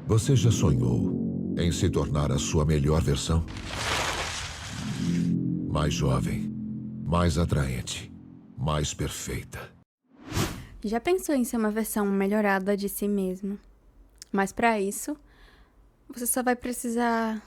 Você já sonhou em se tornar a sua melhor versão? Mais jovem, mais atraente, mais perfeita. Já pensou em ser uma versão melhorada de si mesmo? Mas pra isso, você só vai precisar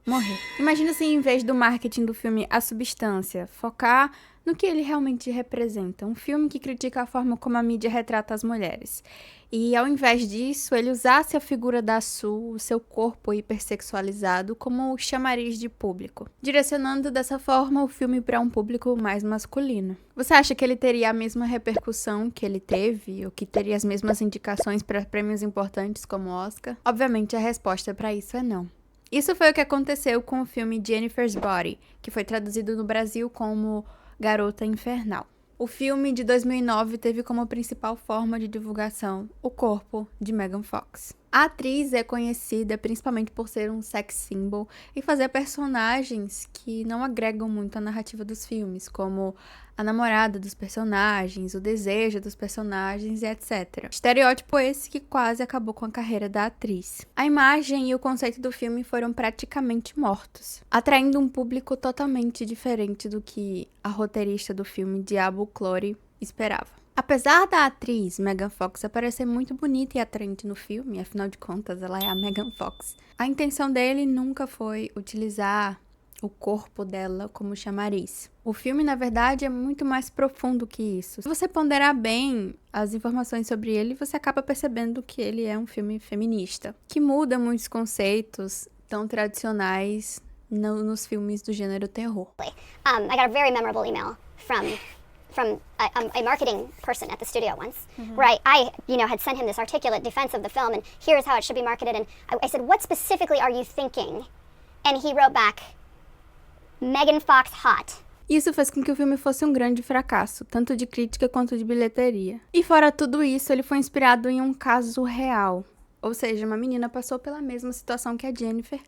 morrer. Imagina se em vez do marketing do filme A Substância, focar no que ele realmente representa. Um filme que critica a forma como a mídia retrata as mulheres. E ao invés disso, ele usasse a figura da Sue, o seu corpo hipersexualizado, como chamariz de público, direcionando dessa forma o filme para um público mais masculino. Você acha que ele teria a mesma repercussão que ele teve, ou que teria as mesmas indicações para prêmios importantes como o Oscar? Obviamente a resposta para isso é não. Isso foi o que aconteceu com o filme Jennifer's Body, que foi traduzido no Brasil como Garota Infernal. O filme de 2009 teve como principal forma de divulgação o corpo de Megan Fox. A atriz é conhecida principalmente por ser um sex symbol e fazer personagens que não agregam muito à narrativa dos filmes, como a namorada dos personagens, o desejo dos personagens e etc. Estereótipo esse que quase acabou com a carreira da atriz. A imagem e o conceito do filme foram praticamente mortos, atraindo um público totalmente diferente do que a roteirista do filme Diablo Cody esperava. Apesar da atriz Megan Fox aparecer muito bonita e atraente no filme, afinal de contas ela é a Megan Fox, a intenção dele nunca foi utilizar o corpo dela como chamariz. O filme, na verdade, é muito mais profundo que isso. Se você ponderar bem as informações sobre ele, você acaba percebendo que ele é um filme feminista, que muda muitos conceitos tão tradicionais nos filmes do gênero terror. I got a very memorable email from a marketing person at the studio once, where I had sent him this articulate defense of the film, and here's how it should be marketed. And I said, what specifically are you thinking? And he wrote back, Megan Fox hot. Isso fez com que o filme fosse um grande fracasso, tanto de crítica quanto de bilheteria. E fora tudo isso, ele foi inspirado em um caso real. Ou seja, uma menina passou pela mesma situação que a Jennifer,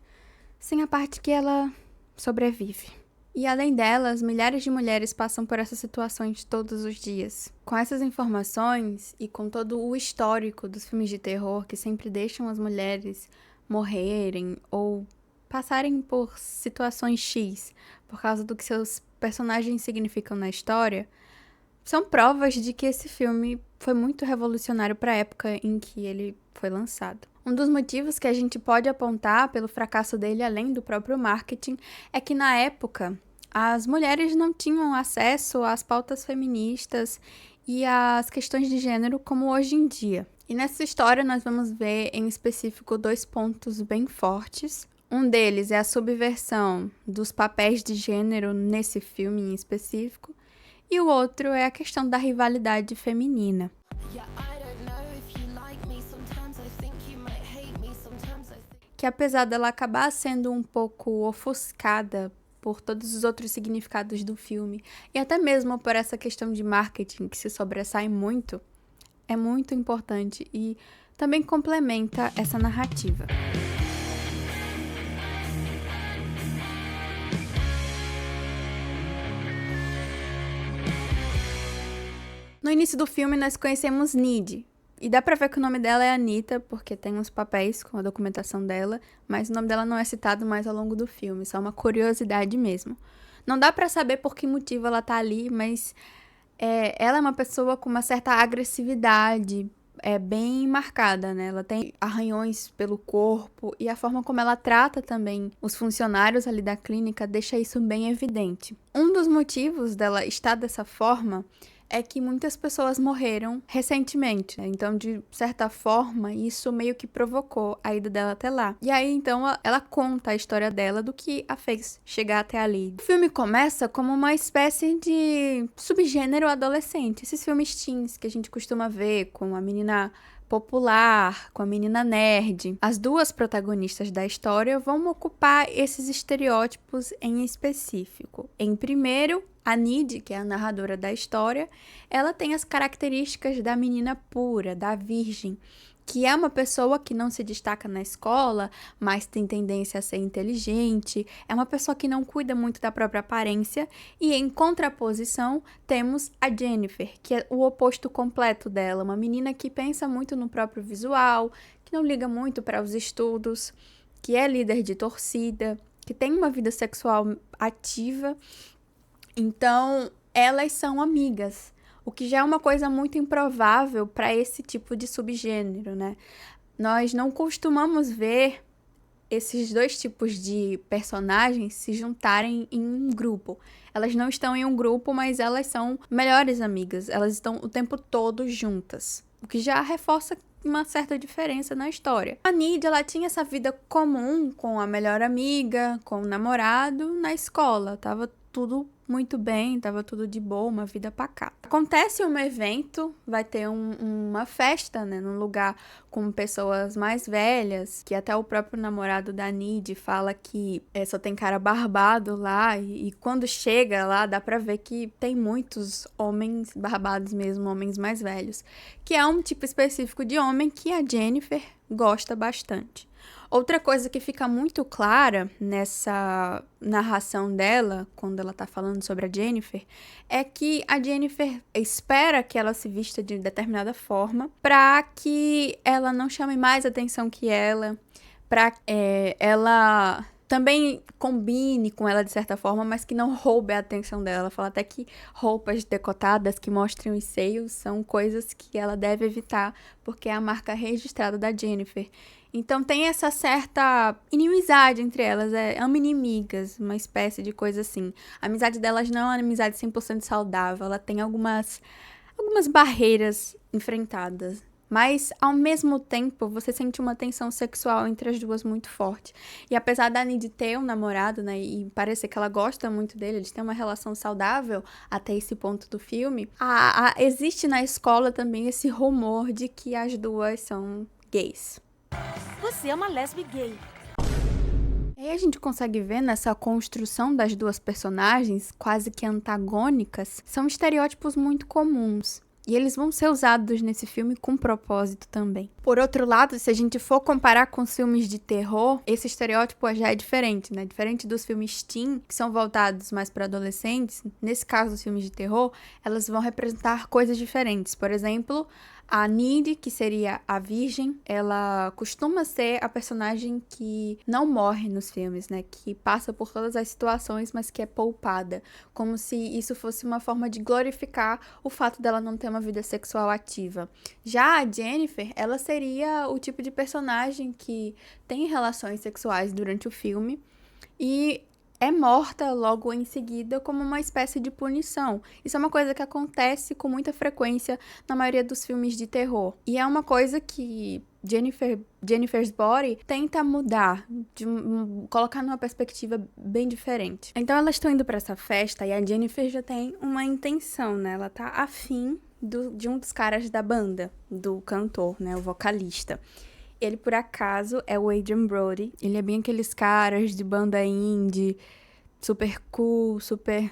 sem a parte que ela sobrevive. E além delas, milhares de mulheres passam por essas situações todos os dias. Com essas informações e com todo o histórico dos filmes de terror que sempre deixam as mulheres morrerem ou passarem por situações X por causa do que seus personagens significam na história, são provas de que esse filme foi muito revolucionário para a época em que ele foi lançado. Um dos motivos que a gente pode apontar pelo fracasso dele, além do próprio marketing, é que na época as mulheres não tinham acesso às pautas feministas e às questões de gênero como hoje em dia. E nessa história nós vamos ver em específico 2 pontos bem fortes. Um deles é a subversão dos papéis de gênero nesse filme em específico, e o outro é a questão da rivalidade feminina. Que apesar dela acabar sendo um pouco ofuscada por todos os outros significados do filme, e até mesmo por essa questão de marketing que se sobressai muito, é muito importante e também complementa essa narrativa. No início do filme, nós conhecemos Needy. E dá pra ver que o nome dela é Anita, porque tem uns papéis com a documentação dela, mas o nome dela não é citado mais ao longo do filme, só uma curiosidade mesmo. Não dá pra saber por que motivo ela tá ali, mas ela é uma pessoa com uma certa agressividade, bem marcada, né? Ela tem arranhões pelo corpo e a forma como ela trata também os funcionários ali da clínica deixa isso bem evidente. Um dos motivos dela estar dessa forma é que muitas pessoas morreram recentemente, né? Então, de certa forma, isso meio que provocou a ida dela até lá. E aí, então, ela conta a história dela do que a fez chegar até ali. O filme começa como uma espécie de subgênero adolescente. Esses filmes teens que a gente costuma ver com a menina popular, com a menina nerd. As duas protagonistas da história vão ocupar esses estereótipos em específico. Em primeiro, a Needy, que é a narradora da história, ela tem as características da menina pura, da virgem, que é uma pessoa que não se destaca na escola, mas tem tendência a ser inteligente, é uma pessoa que não cuida muito da própria aparência, e em contraposição temos a Jennifer, que é o oposto completo dela, uma menina que pensa muito no próprio visual, que que não liga muito para os estudos, que é líder de torcida, que tem uma vida sexual ativa. Então, elas são amigas, o que já é uma coisa muito improvável para esse tipo de subgênero, né? Nós não costumamos ver esses dois tipos de personagens se juntarem em um grupo. Elas não estão em um grupo, mas elas são melhores amigas. Elas estão o tempo todo juntas, o que já reforça uma certa diferença na história. A Nid, ela tinha essa vida comum com a melhor amiga, com o namorado na escola. Tava tudo muito bem, tava tudo de boa, uma vida pacata. Acontece um evento, vai ter uma festa, né, num lugar com pessoas mais velhas, que até o próprio namorado da Nid fala que só tem cara barbado lá, e quando chega lá dá pra ver que tem muitos homens barbados mesmo, homens mais velhos, que é um tipo específico de homem que a Jennifer gosta bastante. Outra coisa que fica muito clara nessa narração dela, quando ela tá falando sobre a Jennifer, é que a Jennifer espera que ela se vista de determinada forma pra que ela não chame mais atenção que ela, pra ela também combine com ela de certa forma, mas que não roube a atenção dela. Ela fala até que roupas decotadas que mostrem os seios são coisas que ela deve evitar, porque é a marca registrada da Jennifer. Então tem essa certa inimizade entre elas, ama-inimigas, uma espécie de coisa assim. A amizade delas não é uma amizade 100% saudável, ela tem algumas barreiras enfrentadas. Mas, ao mesmo tempo, você sente uma tensão sexual entre as duas muito forte. E apesar da Nid ter um namorado, né, e parecer que ela gosta muito dele, eles têm uma relação saudável até esse ponto do filme, existe na escola também esse rumor de que as duas são gays. Você é uma lésbica gay. E aí a gente consegue ver nessa construção das duas personagens, quase que antagônicas, são estereótipos muito comuns. E eles vão ser usados nesse filme com propósito também. Por outro lado, se a gente for comparar com os filmes de terror, esse estereótipo já é diferente, né? Diferente dos filmes teen, que são voltados mais para adolescentes, nesse caso, os filmes de terror, elas vão representar coisas diferentes. Por exemplo, a Nid, que seria a virgem, ela costuma ser a personagem que não morre nos filmes, né? Que passa por todas as situações, mas que é poupada. Como se isso fosse uma forma de glorificar o fato dela não ter uma vida sexual ativa. Já a Jennifer, ela seria o tipo de personagem que tem relações sexuais durante o filme e é morta logo em seguida como uma espécie de punição. Isso é uma coisa que acontece com muita frequência na maioria dos filmes de terror. E é uma coisa que Jennifer's Body tenta mudar, colocar numa perspectiva bem diferente. Então elas estão indo para essa festa e a Jennifer já tem uma intenção, né? Ela tá afim de um dos caras da banda, do cantor, né? O vocalista. Ele, por acaso, é o Adrien Brody. Ele é bem aqueles caras de banda indie, super cool, super...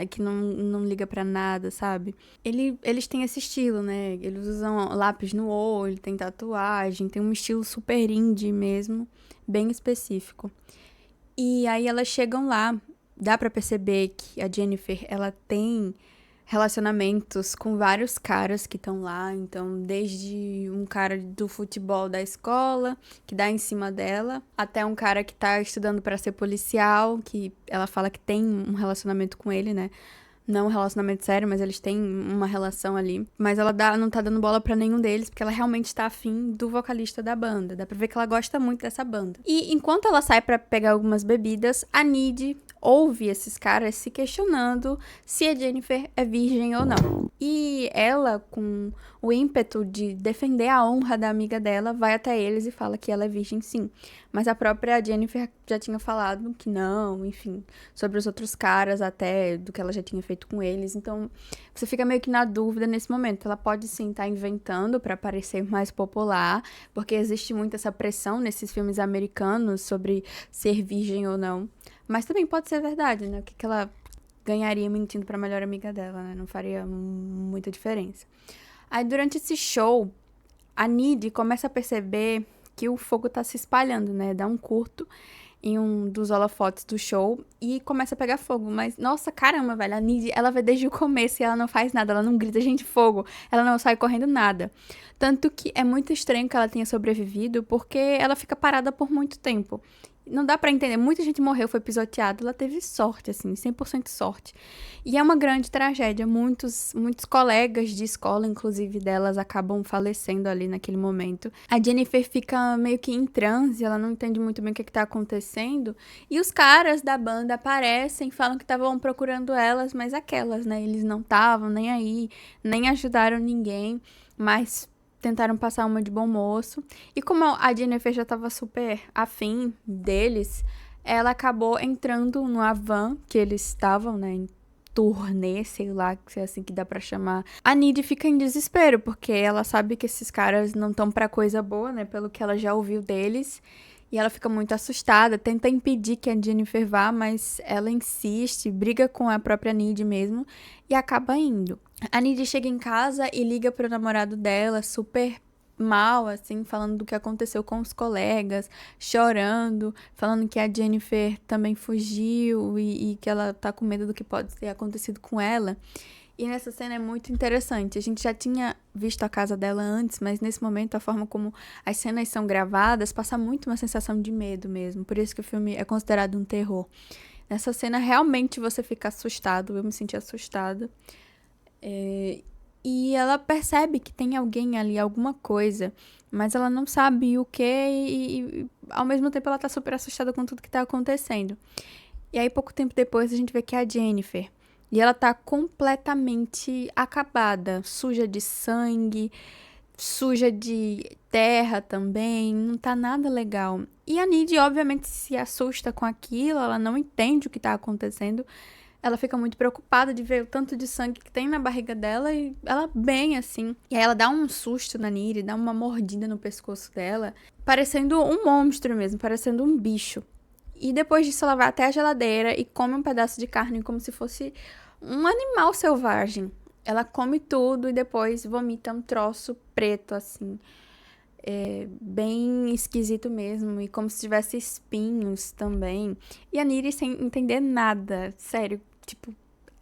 que não liga pra nada, sabe? Eles têm esse estilo, né? Eles usam lápis no olho, tem tatuagem, tem um estilo super indie mesmo, bem específico. E aí elas chegam lá, dá pra perceber que a Jennifer, ela tem relacionamentos com vários caras que estão lá, então desde um cara do futebol da escola, que dá em cima dela, até um cara que tá estudando pra ser policial, que ela fala que tem um relacionamento com ele, né? Não um relacionamento sério, mas eles têm uma relação ali. Mas ela não tá dando bola pra nenhum deles, porque ela realmente tá afim do vocalista da banda. Dá pra ver que ela gosta muito dessa banda. E enquanto ela sai pra pegar algumas bebidas, a Nid ouve esses caras se questionando se a Jennifer é virgem ou não. E ela, com o ímpeto de defender a honra da amiga dela, vai até eles e fala que ela é virgem sim. Mas a própria Jennifer já tinha falado que não, enfim, sobre os outros caras até, do que ela já tinha feito com eles. Então, você fica meio que na dúvida nesse momento. Ela pode sim estar inventando para parecer mais popular, porque existe muito essa pressão nesses filmes americanos sobre ser virgem ou não. Mas também pode ser verdade, né? O que ela ganharia mentindo pra melhor amiga dela, né? Não faria muita diferença. Aí, durante esse show, a Nid começa a perceber que o fogo tá se espalhando, né? Dá um curto em um dos holofotes do show e começa a pegar fogo. Mas, nossa, caramba, velho, a Needy, ela vê desde o começo e ela não faz nada, ela não grita, gente, fogo, ela não sai correndo nada. Tanto que é muito estranho que ela tenha sobrevivido, porque ela fica parada por muito tempo. Não dá pra entender, muita gente morreu, foi pisoteada, ela teve sorte, assim, 100% sorte. E é uma grande tragédia, muitos colegas de escola, inclusive delas, acabam falecendo ali naquele momento. A Jennifer fica meio que em transe, ela não entende muito bem o que tá acontecendo, e os caras da banda aparecem, falam que estavam procurando elas, mas aquelas, né, eles não estavam nem aí, nem ajudaram ninguém, mas tentaram passar uma de bom moço. E como a Jennifer já tava super afim deles, ela acabou entrando numa van que eles estavam, né, em turnê, sei lá, se é assim que dá pra chamar. A Needy fica em desespero, porque ela sabe que esses caras não estão pra coisa boa, né, pelo que ela já ouviu deles. E ela fica muito assustada, tenta impedir que a Jennifer vá, mas ela insiste, briga com a própria Needy mesmo e acaba indo. A Needy chega em casa e liga pro namorado dela, super mal, assim, falando do que aconteceu com os colegas, chorando, falando que a Jennifer também fugiu e que ela tá com medo do que pode ter acontecido com ela. E nessa cena é muito interessante. A gente já tinha visto a casa dela antes, mas nesse momento a forma como as cenas são gravadas passa muito uma sensação de medo mesmo. Por isso que o filme é considerado um terror. Nessa cena realmente você fica assustado. Eu me senti assustada. E ela percebe que tem alguém ali, alguma coisa, mas ela não sabe o que e ao mesmo tempo ela tá super assustada com tudo que tá acontecendo. E aí pouco tempo depois a gente vê que é a Jennifer. E ela tá completamente acabada, suja de sangue, suja de terra também, não tá nada legal. E a Needy, obviamente, se assusta com aquilo, ela não entende o que tá acontecendo. Ela fica muito preocupada de ver o tanto de sangue que tem na barriga dela e ela bem assim. E aí ela dá um susto na Needy, dá uma mordida no pescoço dela, parecendo um monstro mesmo, parecendo um bicho. E depois disso ela vai até a geladeira e come um pedaço de carne como se fosse um animal selvagem. Ela come tudo e depois vomita um troço preto, assim. Bem esquisito mesmo. E como se tivesse espinhos também. E a Niri sem entender nada. Sério, tipo,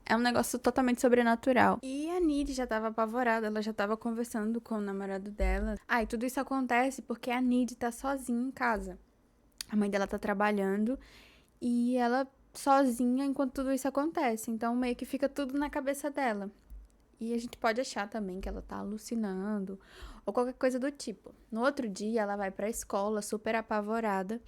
é um negócio totalmente sobrenatural. E a Niri já tava apavorada, ela já tava conversando com o namorado dela. E tudo isso acontece porque a Niri tá sozinha em casa. A mãe dela tá trabalhando e ela sozinha enquanto tudo isso acontece. Então, meio que fica tudo na cabeça dela. E a gente pode achar também que ela tá alucinando ou qualquer coisa do tipo. No outro dia, ela vai pra escola super apavorada.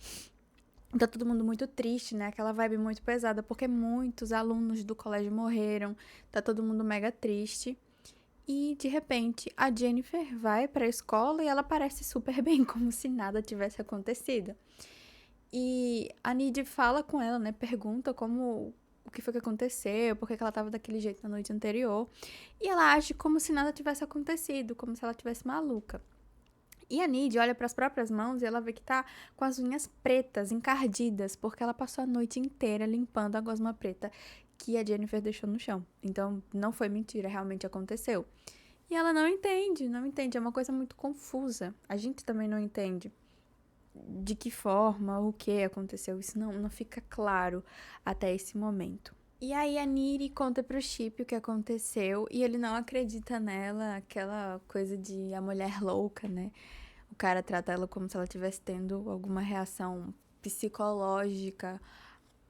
Tá todo mundo muito triste, né? Aquela vibe muito pesada, porque muitos alunos do colégio morreram. Tá todo mundo mega triste. E, de repente, a Jennifer vai pra escola e ela parece super bem, como se nada tivesse acontecido. E a Needy fala com ela, né? Pergunta o que foi que aconteceu, por que ela tava daquele jeito na noite anterior. E ela age como se nada tivesse acontecido, como se ela tivesse maluca. E a Needy olha para as próprias mãos e ela vê que tá com as unhas pretas, encardidas, porque ela passou a noite inteira limpando a gosma preta que a Jennifer deixou no chão. Então, não foi mentira, realmente aconteceu. E ela não entende, é uma coisa muito confusa. A gente também não entende de que forma, o que aconteceu. Isso não fica claro até esse momento. E aí a Niri conta pro Chip o que aconteceu e ele não acredita nela, aquela coisa de a mulher louca, né? O cara trata ela como se ela estivesse tendo alguma reação psicológica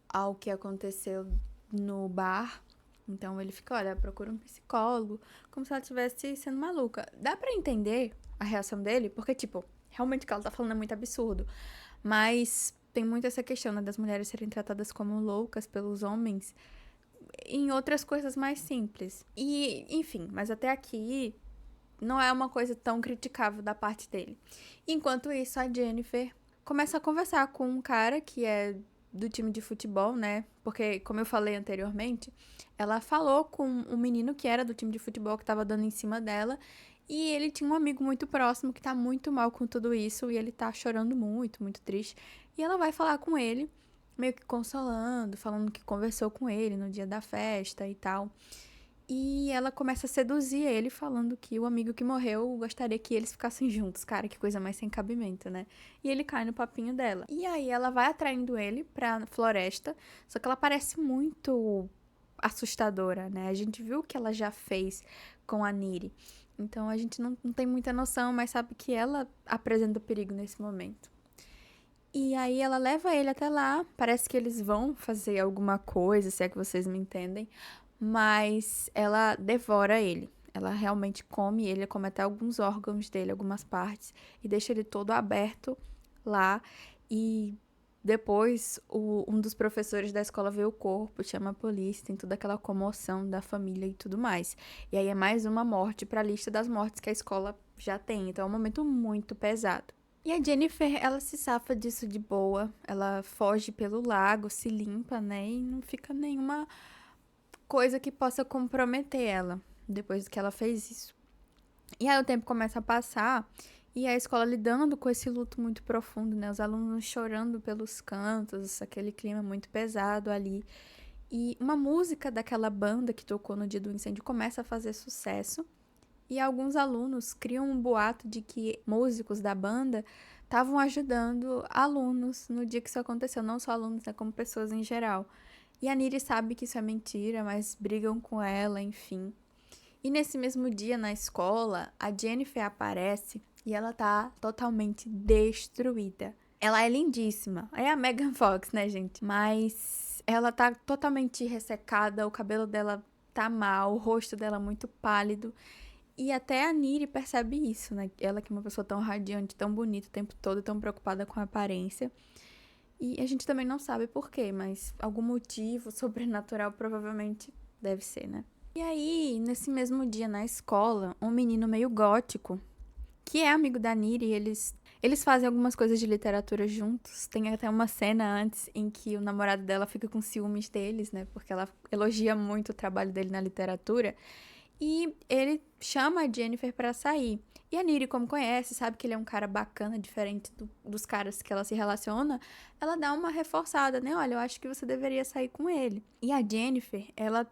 ao que aconteceu no bar. Então ele fica, olha, procura um psicólogo, como se ela estivesse sendo maluca. Dá pra entender a reação dele, porque, tipo, realmente o que ela tá falando é muito absurdo. Mas tem muito essa questão, né, das mulheres serem tratadas como loucas pelos homens em outras coisas mais simples. E, enfim, mas até aqui não é uma coisa tão criticável da parte dele. Enquanto isso, a Jennifer começa a conversar com um cara que é do time de futebol, né? Porque, como eu falei anteriormente, ela falou com um menino que era do time de futebol que tava dando em cima dela. E ele tinha um amigo muito próximo que tá muito mal com tudo isso. E ele tá chorando muito, muito triste. E ela vai falar com ele, meio que consolando, falando que conversou com ele no dia da festa e tal. E ela começa a seduzir ele, falando que o amigo que morreu gostaria que eles ficassem juntos. Cara, que coisa mais sem cabimento, né? E ele cai no papinho dela. E aí ela vai atraindo ele pra floresta, só que ela parece muito assustadora, né? A gente viu o que ela já fez com a Niri. Então a gente não tem muita noção, mas sabe que ela apresenta perigo nesse momento. E aí ela leva ele até lá, parece que eles vão fazer alguma coisa, se é que vocês me entendem, mas ela devora ele. Ela realmente come ele, come até alguns órgãos dele, algumas partes, e deixa ele todo aberto lá. E depois um dos professores da escola vê o corpo, chama a polícia, tem toda aquela comoção da família e tudo mais. E aí é mais uma morte para a lista das mortes que a escola já tem, então é um momento muito pesado. E a Jennifer, ela se safa disso de boa, ela foge pelo lago, se limpa, né, e não fica nenhuma coisa que possa comprometer ela, depois que ela fez isso. E aí o tempo começa a passar, e a escola lidando com esse luto muito profundo, né, os alunos chorando pelos cantos, aquele clima muito pesado ali. E uma música daquela banda que tocou no dia do incêndio começa a fazer sucesso, e alguns alunos criam um boato de que músicos da banda estavam ajudando alunos no dia que isso aconteceu. Não só alunos, né, como pessoas em geral. E a Niri sabe que isso é mentira, mas brigam com ela, enfim. E nesse mesmo dia, na escola, a Jennifer aparece e ela tá totalmente destruída. Ela é lindíssima. É a Megan Fox, né, gente? Mas ela tá totalmente ressecada, o cabelo dela tá mal, o rosto dela muito pálido. E até a Niri percebe isso, né? Ela que é uma pessoa tão radiante, tão bonita o tempo todo, tão preocupada com a aparência. E a gente também não sabe por quê, mas algum motivo sobrenatural provavelmente deve ser, né? E aí, nesse mesmo dia na escola, um menino meio gótico, que é amigo da Niri, eles fazem algumas coisas de literatura juntos. Tem até uma cena antes em que o namorado dela fica com ciúmes deles, né? Porque ela elogia muito o trabalho dele na literatura. E ele chama a Jennifer pra sair. E a Niri, como conhece, sabe que ele é um cara bacana, diferente dos caras que ela se relaciona, ela dá uma reforçada, né? Olha, eu acho que você deveria sair com ele. E a Jennifer, ela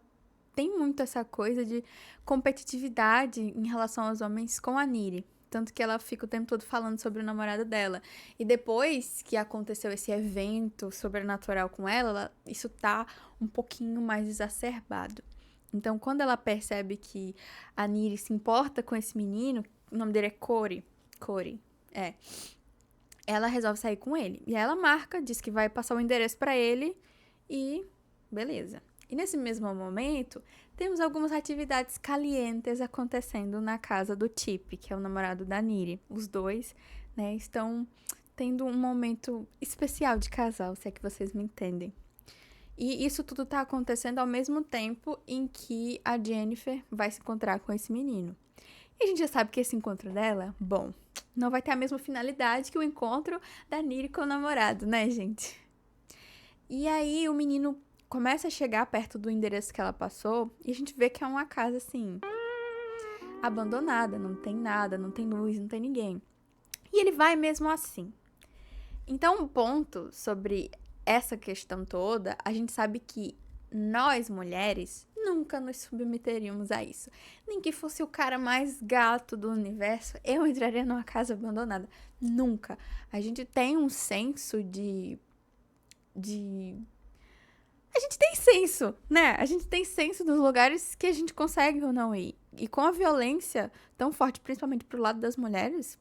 tem muito essa coisa de competitividade em relação aos homens com a Niri. Tanto que ela fica o tempo todo falando sobre o namorado dela. E depois que aconteceu esse evento sobrenatural com ela, isso tá um pouquinho mais exacerbado. Então, quando ela percebe que a Niri se importa com esse menino, o nome dele é Corey. Ela resolve sair com ele. E aí ela marca, diz que vai passar o endereço pra ele e beleza. E nesse mesmo momento, temos algumas atividades calientes acontecendo na casa do Chip, que é o namorado da Niri. Os dois, né, estão tendo um momento especial de casal, se é que vocês me entendem. E isso tudo tá acontecendo ao mesmo tempo em que a Jennifer vai se encontrar com esse menino. E a gente já sabe que esse encontro dela, bom, não vai ter a mesma finalidade que o encontro da Niri com o namorado, né, gente? E aí o menino começa a chegar perto do endereço que ela passou e a gente vê que é uma casa, assim, abandonada, não tem nada, não tem luz, não tem ninguém. E ele vai mesmo assim. Então, um ponto sobre essa questão toda, a gente sabe que nós, mulheres, nunca nos submeteríamos a isso. Nem que fosse o cara mais gato do universo, eu entraria numa casa abandonada. Nunca. A gente tem um senso de... A gente tem senso, né? A gente tem senso dos lugares que a gente consegue ou não ir. E com a violência tão forte, principalmente pro lado das mulheres,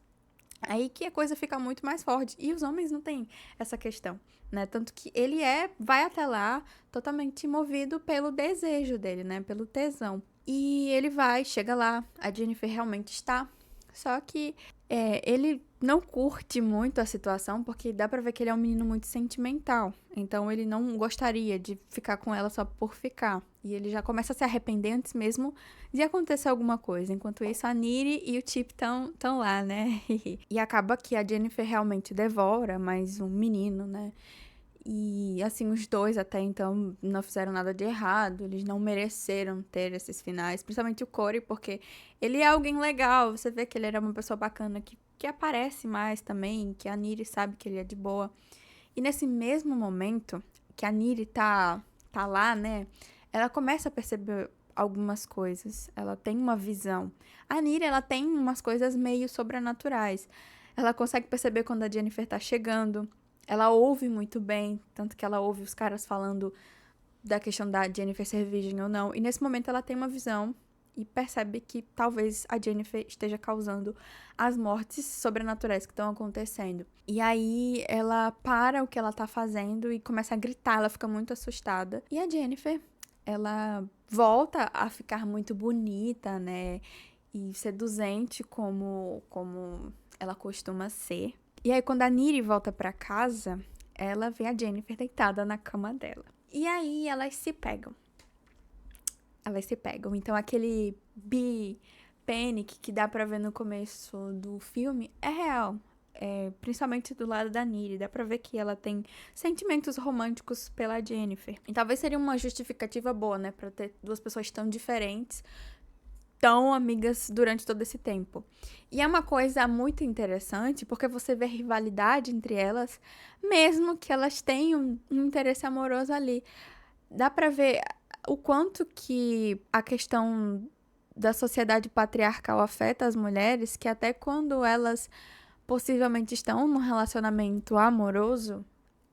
aí que a coisa fica muito mais forte. E os homens não têm essa questão, né? Tanto que ele vai até lá totalmente movido pelo desejo dele, né? Pelo tesão. E ele chega lá, a Jennifer realmente está. Só que ele não curte muito a situação, porque dá pra ver que ele é um menino muito sentimental. Então ele não gostaria de ficar com ela só por ficar. E ele já começa a se arrepender antes mesmo de acontecer alguma coisa. Enquanto isso, a Niri e o Chip estão lá, né? E acaba que a Jennifer realmente devora mais um menino, né? E, assim, os dois até então não fizeram nada de errado. Eles não mereceram ter esses finais. Principalmente o Corey, porque ele é alguém legal. Você vê que ele era uma pessoa bacana que aparece mais também. Que a Niri sabe que ele é de boa. E nesse mesmo momento que a Niri tá lá, né? Ela começa a perceber algumas coisas. Ela tem uma visão. A Niri, ela tem umas coisas meio sobrenaturais. Ela consegue perceber quando a Jennifer tá chegando. Ela ouve muito bem, tanto que ela ouve os caras falando da questão da Jennifer ser virgem ou não. E nesse momento ela tem uma visão e percebe que talvez a Jennifer esteja causando as mortes sobrenaturais que estão acontecendo. E aí ela para o que ela tá fazendo e começa a gritar, ela fica muito assustada. E a Jennifer, ela volta a ficar muito bonita, né? E seduzente como ela costuma ser. E aí quando a Niri volta pra casa, ela vê a Jennifer deitada na cama dela. E aí elas se pegam. Então aquele panic que dá pra ver no começo do filme é real. Principalmente do lado da Niri. Dá pra ver que ela tem sentimentos românticos pela Jennifer. E talvez seria uma justificativa boa, né? Pra ter duas pessoas tão diferentes, tão amigas durante todo esse tempo. E é uma coisa muito interessante, porque você vê rivalidade entre elas, mesmo que elas tenham um interesse amoroso ali. Dá pra ver o quanto que a questão da sociedade patriarcal afeta as mulheres, que até quando elas possivelmente estão num relacionamento amoroso,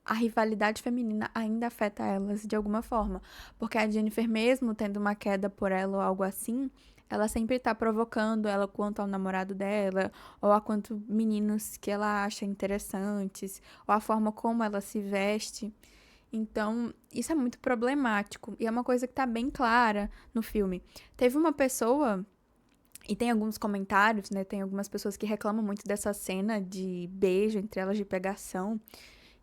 a rivalidade feminina ainda afeta elas de alguma forma. Porque a Jennifer, mesmo tendo uma queda por ela ou algo assim, ela sempre tá provocando ela quanto ao namorado dela, ou a quanto meninos que ela acha interessantes, ou a forma como ela se veste. Então, isso é muito problemático. E é uma coisa que tá bem clara no filme. Teve uma pessoa, e tem alguns comentários, né? Tem algumas pessoas que reclamam muito dessa cena de beijo entre elas, de pegação,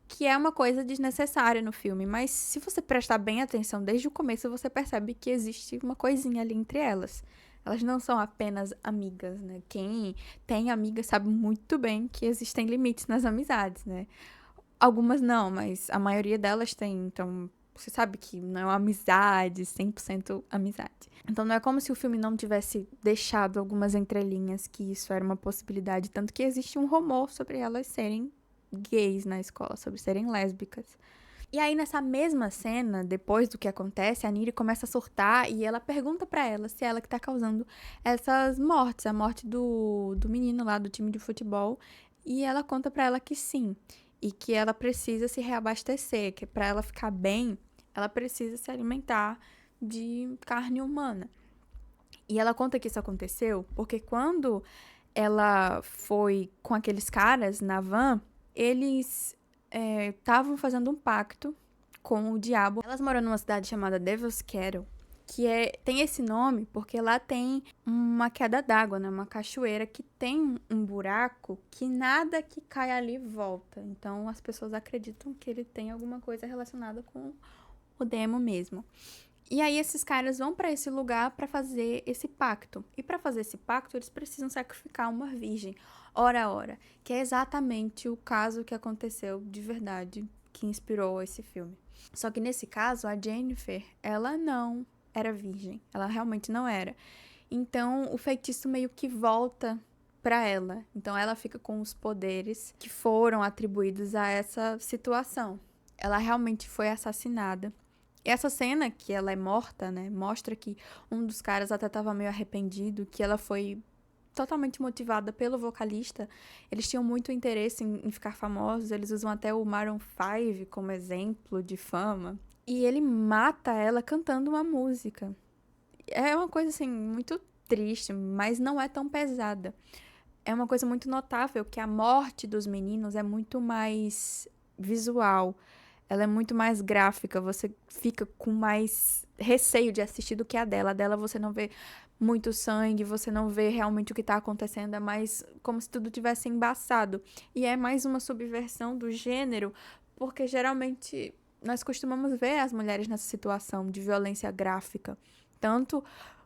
que é uma coisa desnecessária no filme. Mas se você prestar bem atenção desde o começo, você percebe que existe uma coisinha ali entre elas. Elas não são apenas amigas, né? Quem tem amigas sabe muito bem que existem limites nas amizades, né? Algumas não, mas a maioria delas tem. Então, você sabe que não é uma amizade, 100% amizade. Então, não é como se o filme não tivesse deixado algumas entrelinhas que isso era uma possibilidade. Tanto que existe um rumor sobre elas serem gays na escola, sobre serem lésbicas. E aí, nessa mesma cena, depois do que acontece, a Niri começa a surtar e ela pergunta pra ela se é ela que tá causando essas mortes, a morte do menino lá do time de futebol. E ela conta pra ela que sim, e que ela precisa se reabastecer, que pra ela ficar bem, ela precisa se alimentar de carne humana. E ela conta que isso aconteceu porque quando ela foi com aqueles caras na van, eles estavam fazendo um pacto com o diabo. Elas moram numa cidade chamada Devil's Kettle, que tem esse nome porque lá tem uma queda d'água, né? Uma cachoeira que tem um buraco que nada que cai ali volta. Então as pessoas acreditam que ele tem alguma coisa relacionada com o demo mesmo. E aí esses caras vão pra esse lugar pra fazer esse pacto. E pra fazer esse pacto, eles precisam sacrificar uma virgem, ora a hora, que é exatamente o caso que aconteceu de verdade, que inspirou esse filme. Só que nesse caso, a Jennifer, ela não era virgem, ela realmente não era. Então, o feitiço meio que volta pra ela. Então, ela fica com os poderes que foram atribuídos a essa situação. Ela realmente foi assassinada. E essa cena que ela é morta, né, mostra que um dos caras até tava meio arrependido, que ela foi totalmente motivada pelo vocalista. Eles tinham muito interesse em ficar famosos, eles usam até o Maroon 5 como exemplo de fama. E ele mata ela cantando uma música. É uma coisa, assim, muito triste, mas não é tão pesada. É uma coisa muito notável que a morte dos meninos é muito mais visual. Ela é muito mais gráfica, você fica com mais receio de assistir do que a dela. A dela você não vê muito sangue, você não vê realmente o que tá acontecendo, é mais como se tudo tivesse embaçado. E é mais uma subversão do gênero, porque geralmente nós costumamos ver as mulheres nessa situação de violência gráfica, tanto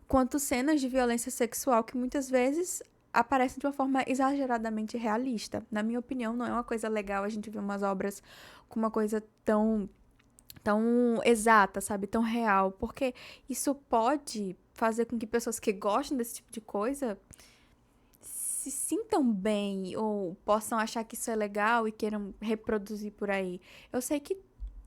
quanto cenas de violência sexual que muitas vezes aparecem de uma forma exageradamente realista. Na minha opinião, não é uma coisa legal a gente ver umas obras com uma coisa tão exata, sabe? Tão real. Porque isso pode fazer com que pessoas que gostam desse tipo de coisa se sintam bem ou possam achar que isso é legal e queiram reproduzir por aí. Eu sei que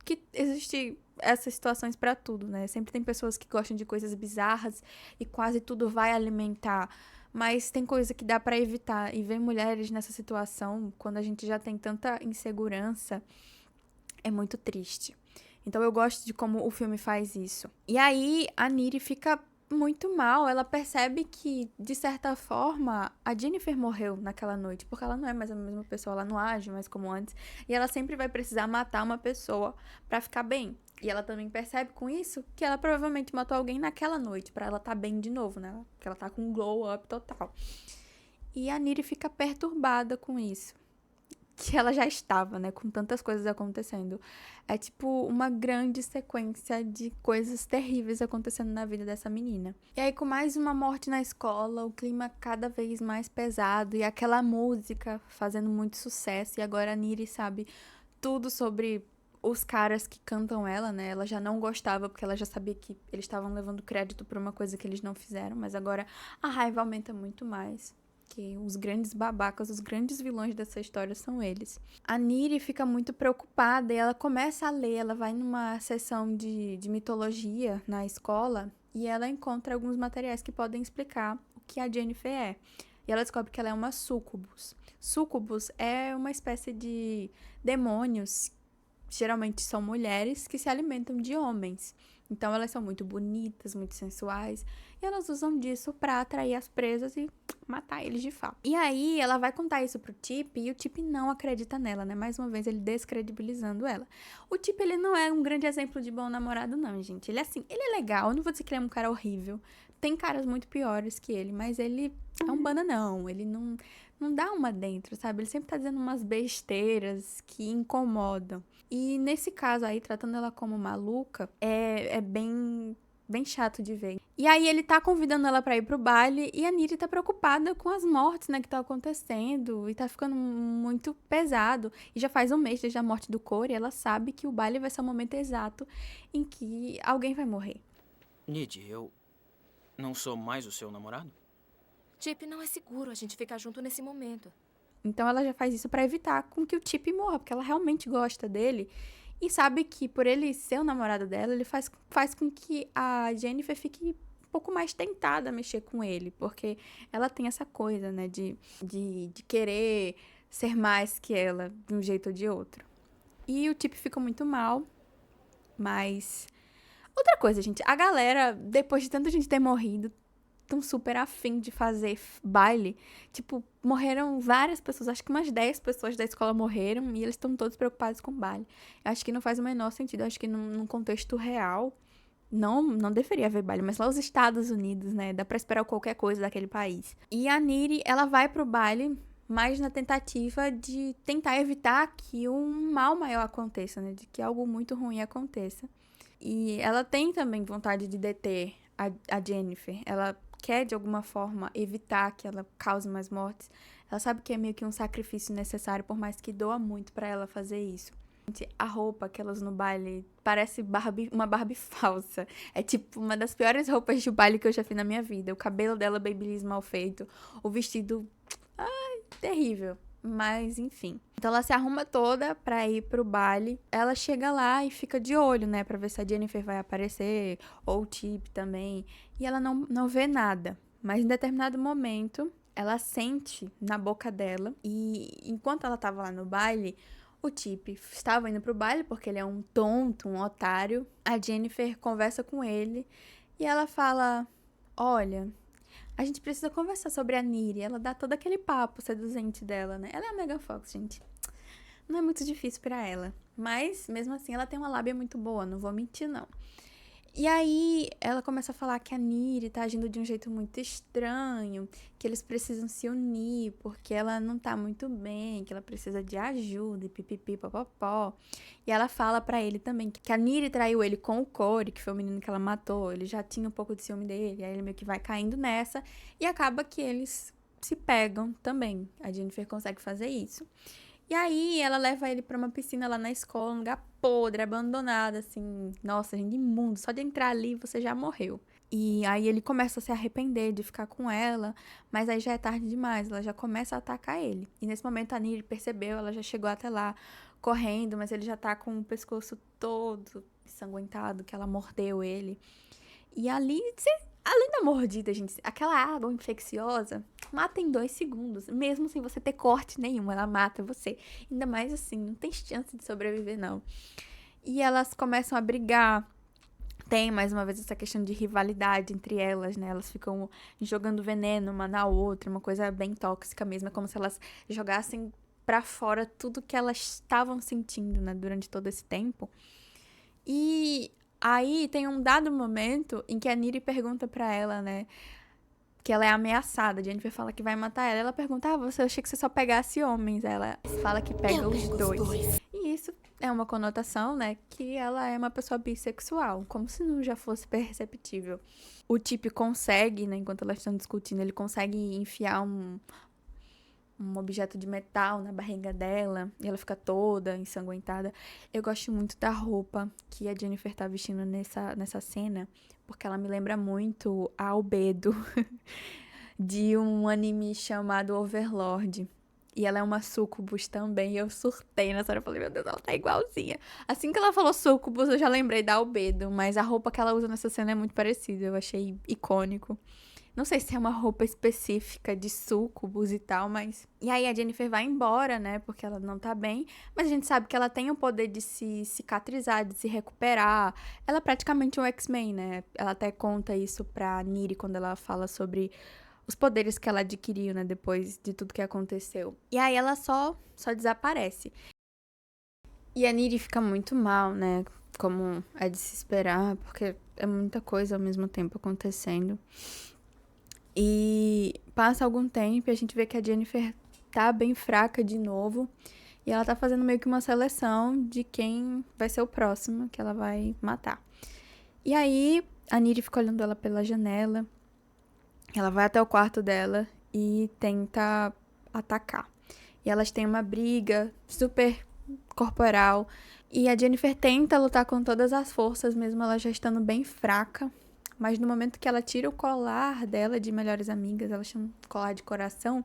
que existe essas situações pra tudo, né? Sempre tem pessoas que gostam de coisas bizarras e quase tudo vai alimentar. Mas tem coisa que dá pra evitar. E ver mulheres nessa situação, quando a gente já tem tanta insegurança, é muito triste. Então eu gosto de como o filme faz isso. E aí a Niri fica muito mal. Ela percebe que, de certa forma, a Jennifer morreu naquela noite. Porque ela não é mais a mesma pessoa, ela não age mais como antes. E ela sempre vai precisar matar uma pessoa pra ficar bem. E ela também percebe com isso que ela provavelmente matou alguém naquela noite, pra ela tá bem de novo, né? Porque ela tá com um glow up total. E a Niri fica perturbada com isso. Que ela já estava, né? Com tantas coisas acontecendo. É tipo uma grande sequência de coisas terríveis acontecendo na vida dessa menina. E aí, com mais uma morte na escola, o clima cada vez mais pesado. E aquela música fazendo muito sucesso. E agora a Niri sabe tudo sobre os caras que cantam ela, né? Ela já não gostava, porque ela já sabia que eles estavam levando crédito por uma coisa que eles não fizeram. Mas agora a raiva aumenta muito mais. Que os grandes babacas, os grandes vilões dessa história são eles. A Niri fica muito preocupada e ela começa a ler. Ela vai numa sessão de mitologia na escola e ela encontra alguns materiais que podem explicar o que a Jennifer é. E ela descobre que ela é uma súcubus. Súcubus é uma espécie de demônios, geralmente são mulheres, que se alimentam de homens. Então elas são muito bonitas, muito sensuais, e elas usam disso pra atrair as presas e matar eles de fato. E aí ela vai contar isso pro Chip e o Chip não acredita nela, né? Mais uma vez ele descredibilizando ela. O Chip, ele não é um grande exemplo de bom namorado não, gente. Ele é assim, ele é legal, eu não vou dizer que ele é um cara horrível. Tem caras muito piores que ele, mas ele é um bananão, ele não dá uma dentro, sabe? Ele sempre tá dizendo umas besteiras que incomodam. E nesse caso aí, tratando ela como maluca, é bem chato de ver. E aí ele tá convidando ela pra ir pro baile e a Niri tá preocupada com as mortes, né, que tá acontecendo e tá ficando muito pesado. E já faz um mês desde a morte do Corey, ela sabe que o baile vai ser o momento exato em que alguém vai morrer. Nid, eu não sou mais o seu namorado? Chip, não é seguro a gente ficar junto nesse momento. Então ela já faz isso pra evitar com que o Chip morra, porque ela realmente gosta dele. E sabe que por ele ser o namorado dela, ele faz com que a Jennifer fique um pouco mais tentada a mexer com ele. Porque ela tem essa coisa, né, de querer ser mais que ela, de um jeito ou de outro. E o Chip fica muito mal, mas... Outra coisa, gente, a galera, depois de tanta gente ter morrido, tão super afim de fazer baile. Tipo, morreram várias pessoas, acho que umas 10 pessoas da escola morreram e eles estão todos preocupados com baile. Eu acho que não faz o menor sentido, eu acho que num contexto real não deveria haver baile, mas lá os Estados Unidos, né, dá pra esperar qualquer coisa daquele país. E a Niri, ela vai pro baile, mas na tentativa de tentar evitar que um mal maior aconteça, né, de que algo muito ruim aconteça. E ela tem também vontade de deter a Jennifer, ela quer, de alguma forma, evitar que ela cause mais mortes. Ela sabe que é meio que um sacrifício necessário, por mais que doa muito pra ela fazer isso. A roupa que elas no baile parece uma Barbie falsa. É tipo uma das piores roupas de baile que eu já vi na minha vida. O cabelo dela babyliss mal feito. O vestido... Ai, terrível. Mas, enfim. Então ela se arruma toda pra ir pro baile. Ela chega lá e fica de olho, né? Pra ver se a Jennifer vai aparecer. Ou o Chip também. E ela não vê nada. Mas em determinado momento, ela sente na boca dela. E enquanto ela tava lá no baile, o Chip estava indo pro baile, porque ele é um tonto, um otário. A Jennifer conversa com ele. E ela fala, olha... A gente precisa conversar sobre a Niri. Ela dá todo aquele papo seduzente dela, né? Ela é a Megan Fox, gente. Não é muito difícil pra ela. Mas, mesmo assim, ela tem uma lábia muito boa. Não vou mentir, não. E aí, ela começa a falar que a Niri tá agindo de um jeito muito estranho. Que eles precisam se unir. Porque ela não tá muito bem. Que ela precisa de ajuda. E pipipi, popopó. E ela fala pra ele também que a Niri traiu ele com o Corey, que foi o menino que ela matou. Ele já tinha um pouco de ciúme dele. Aí ele meio que vai caindo nessa. E acaba que eles se pegam também. A Jennifer consegue fazer isso. E aí, ela leva ele pra uma piscina lá na escola, um lugar podre, abandonado, assim. Nossa, gente, imundo. Só de entrar ali, você já morreu. E aí, ele começa a se arrepender de ficar com ela, mas aí já é tarde demais. Ela já começa a atacar ele. E nesse momento, a Niri percebeu, ela já chegou até lá correndo, mas ele já tá com o pescoço todo ensanguentado, que ela mordeu ele. E ali, além da mordida, gente, aquela água infecciosa mata em 2 segundos. Mesmo sem você ter corte nenhum, ela mata você. Ainda mais assim, não tem chance de sobreviver, não. E elas começam a brigar. Tem, mais uma vez, essa questão de rivalidade entre elas, né? Elas ficam jogando veneno uma na outra, uma coisa bem tóxica mesmo. É como se elas jogassem pra fora tudo que elas estavam sentindo, né? Durante todo esse tempo. E aí tem um dado momento em que a Niri pergunta pra ela, né? Que ela é ameaçada. A Jennifer fala que vai matar ela. Ela pergunta, eu achei que você só pegasse homens. Ela fala que pega os dois. E isso é uma conotação, né? Que ela é uma pessoa bissexual. Como se não já fosse perceptível. O Chip consegue, né? Enquanto elas estão discutindo, ele consegue enfiar um objeto de metal na barriga dela. E ela fica toda ensanguentada. Eu gosto muito da roupa que a Jennifer tá vestindo nessa cena. Porque ela me lembra muito a Albedo de um anime chamado Overlord. E ela é uma sucubus também. E eu surtei nessa hora. Eu falei, meu Deus, ela tá igualzinha. Assim que ela falou sucubus, eu já lembrei da Albedo. Mas a roupa que ela usa nessa cena é muito parecida. Eu achei icônico. Não sei se é uma roupa específica de sucubus e tal, mas... E aí a Jennifer vai embora, né? Porque ela não tá bem. Mas a gente sabe que ela tem o poder de se cicatrizar, de se recuperar. Ela é praticamente um X-Men, né? Ela até conta isso pra Niri quando ela fala sobre os poderes que ela adquiriu, né? Depois de tudo que aconteceu. E aí ela só desaparece. E a Niri fica muito mal, né? Como é de se esperar, porque é muita coisa ao mesmo tempo acontecendo. E passa algum tempo e a gente vê que a Jennifer tá bem fraca de novo. E ela tá fazendo meio que uma seleção de quem vai ser o próximo que ela vai matar. E aí, a Niri fica olhando ela pela janela. Ela vai até o quarto dela e tenta atacar. E elas têm uma briga super corporal. E a Jennifer tenta lutar com todas as forças, mesmo ela já estando bem fraca. Mas no momento que ela tira o colar dela de melhores amigas, ela chama colar de coração,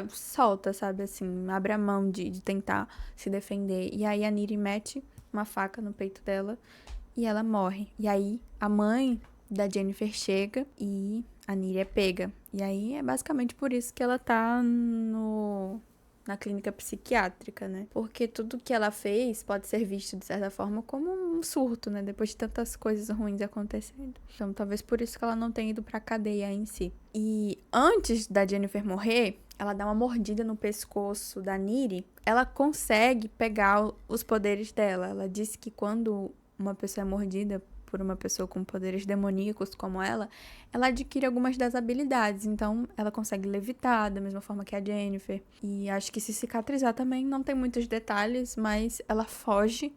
solta, sabe, assim, abre a mão de tentar se defender. E aí a Niri mete uma faca no peito dela e ela morre. E aí a mãe da Jennifer chega e a Niri é pega. E aí é basicamente por isso que ela tá na clínica psiquiátrica, né? Porque tudo que ela fez pode ser visto, de certa forma, como um surto, né? Depois de tantas coisas ruins acontecendo. Então, talvez por isso que ela não tenha ido pra cadeia em si. E antes da Jennifer morrer, ela dá uma mordida no pescoço da Niri. Ela consegue pegar os poderes dela. Ela disse que quando uma pessoa é mordida por uma pessoa com poderes demoníacos como ela adquire algumas das habilidades. Então, ela consegue levitar da mesma forma que a Jennifer. E acho que se cicatrizar também, não tem muitos detalhes, mas ela foge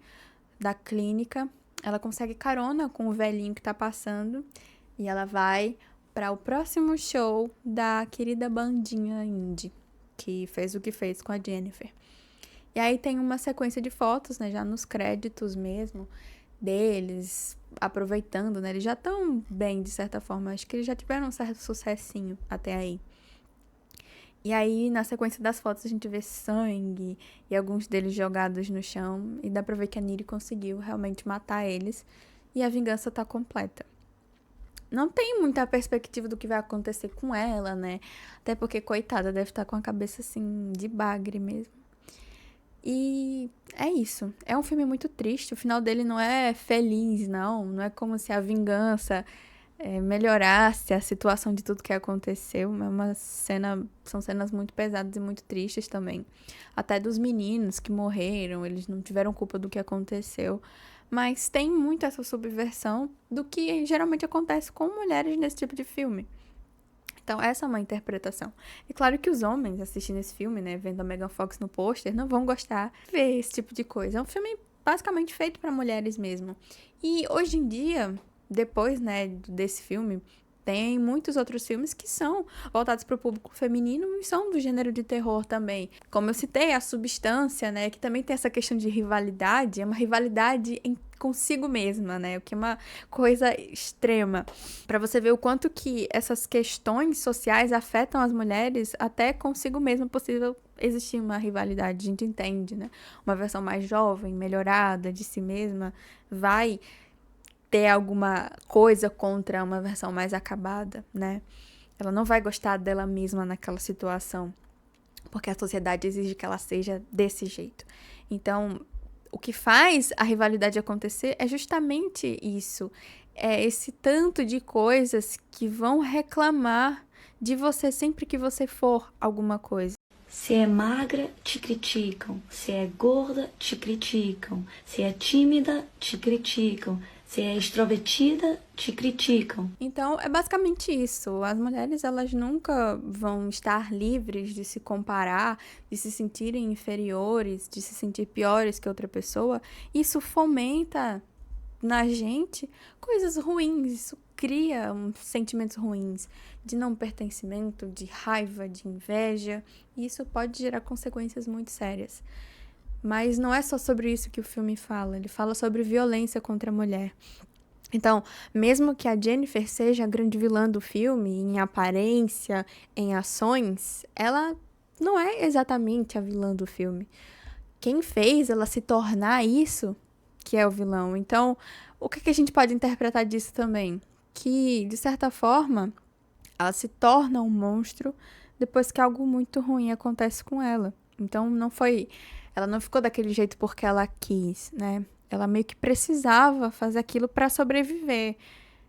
da clínica. Ela consegue carona com o velhinho que tá passando. E ela vai para o próximo show da querida bandinha indie, que fez o que fez com a Jennifer. E aí tem uma sequência de fotos, né, já nos créditos mesmo, deles aproveitando, né? Eles já estão bem, de certa forma. Acho que eles já tiveram um certo sucessinho até aí. E aí, na sequência das fotos, a gente vê sangue e alguns deles jogados no chão. E dá pra ver que a Niri conseguiu realmente matar eles. E a vingança tá completa. Não tem muita perspectiva do que vai acontecer com ela, né? Até porque, coitada, deve estar com a cabeça, assim, de bagre mesmo. E é isso. É um filme muito triste. O final dele não é feliz, não. Não é como se a vingança melhorasse a situação de tudo que aconteceu. É uma cena... São cenas muito pesadas e muito tristes também. Até dos meninos que morreram. Eles não tiveram culpa do que aconteceu. Mas tem muito essa subversão do que geralmente acontece com mulheres nesse tipo de filme. Então, essa é uma interpretação. E claro que os homens assistindo esse filme, né, vendo a Megan Fox no pôster, não vão gostar de ver esse tipo de coisa. É um filme basicamente feito para mulheres mesmo. E hoje em dia, depois, né, desse filme, tem muitos outros filmes que são voltados para o público feminino e são do gênero de terror também. Como eu citei, a Substância, né, que também tem essa questão de rivalidade, é uma rivalidade consigo mesma, né, o que é uma coisa extrema. Para você ver o quanto que essas questões sociais afetam as mulheres até consigo mesma, existir uma rivalidade, a gente entende, né? Uma versão mais jovem, melhorada de si mesma, vai ter alguma coisa contra uma versão mais acabada, né? Ela não vai gostar dela mesma naquela situação, porque a sociedade exige que ela seja desse jeito. Então, o que faz a rivalidade acontecer é justamente isso. É esse tanto de coisas que vão reclamar de você sempre que você for alguma coisa. Se é magra, te criticam. Se é gorda, te criticam. Se é tímida, te criticam. Se é extrovertida, te criticam. Então, é basicamente isso. As mulheres, elas nunca vão estar livres de se comparar, de se sentirem inferiores, de se sentir piores que outra pessoa. Isso fomenta na gente coisas ruins. Isso cria sentimentos ruins de não pertencimento, de raiva, de inveja. E isso pode gerar consequências muito sérias. Mas não é só sobre isso que o filme fala. Ele fala sobre violência contra a mulher. Então, mesmo que a Jennifer seja a grande vilã do filme, em aparência, em ações, ela não é exatamente a vilã do filme. Quem fez ela se tornar isso que é o vilão. Então, o que a gente pode interpretar disso também? Que, de certa forma, ela se torna um monstro depois que algo muito ruim acontece com ela. Então, ela não ficou daquele jeito porque ela quis, né? Ela meio que precisava fazer aquilo para sobreviver.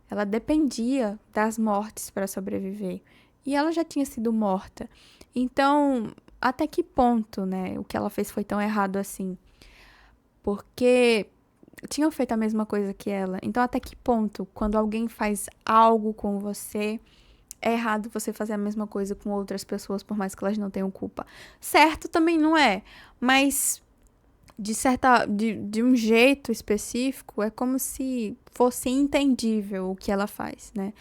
Ela dependia das mortes para sobreviver. E ela já tinha sido morta. Então, até que ponto, né? O que ela fez foi tão errado assim? Porque tinham feito a mesma coisa que ela. Então, até que ponto, quando alguém faz algo com você, é errado você fazer a mesma coisa com outras pessoas, por mais que elas não tenham culpa? Certo também não é, mas de um jeito específico, é como se fosse entendível o que ela faz, né?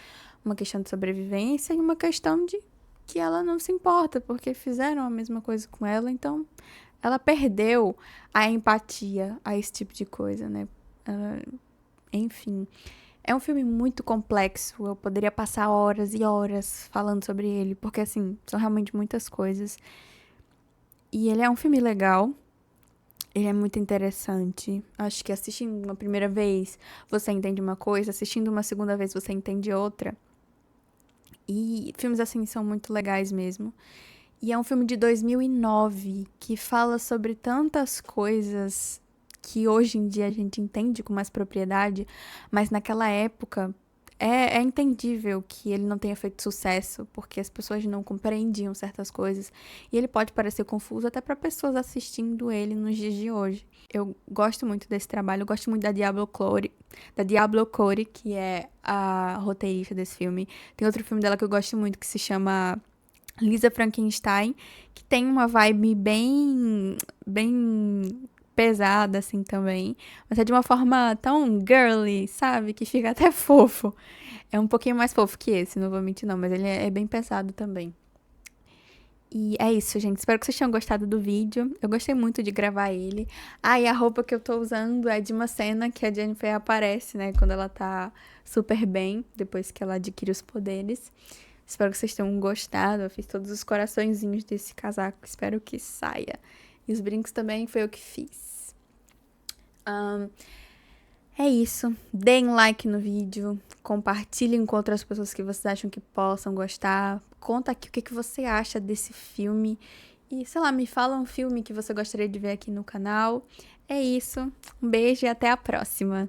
Uma questão de sobrevivência e uma questão de que ela não se importa, porque fizeram a mesma coisa com ela, então ela perdeu a empatia a esse tipo de coisa, né? Enfim, é um filme muito complexo, eu poderia passar horas e horas falando sobre ele, porque, assim, são realmente muitas coisas. E ele é um filme legal, ele é muito interessante. Acho que assistindo uma primeira vez, você entende uma coisa, assistindo uma segunda vez, você entende outra. E filmes assim são muito legais mesmo. E é um filme de 2009 que fala sobre tantas coisas que hoje em dia a gente entende com mais propriedade, mas naquela época é entendível que ele não tenha feito sucesso, porque as pessoas não compreendiam certas coisas. E ele pode parecer confuso até para pessoas assistindo ele nos dias de hoje. Eu gosto muito desse trabalho, eu gosto muito da Diablo Cody, que é a roteirista desse filme. Tem outro filme dela que eu gosto muito, que se chama Lisa Frankenstein, que tem uma vibe bem pesada, assim, também. Mas é de uma forma tão girly, sabe? Que fica até fofo. É um pouquinho mais fofo que esse, não vou mentir não, mas ele é bem pesado também. E é isso, gente. Espero que vocês tenham gostado do vídeo. Eu gostei muito de gravar ele. E a roupa que eu tô usando é de uma cena que a Jennifer aparece, né? Quando ela tá super bem, depois que ela adquire os poderes. Espero que vocês tenham gostado. Eu fiz todos os coraçõezinhos desse casaco. Espero que saia. E os brincos também foi eu que fiz. É isso. Deem like no vídeo. Compartilhem com outras pessoas que vocês acham que possam gostar. Conta aqui o que você acha desse filme. E, sei lá, me fala um filme que você gostaria de ver aqui no canal. É isso. Um beijo e até a próxima.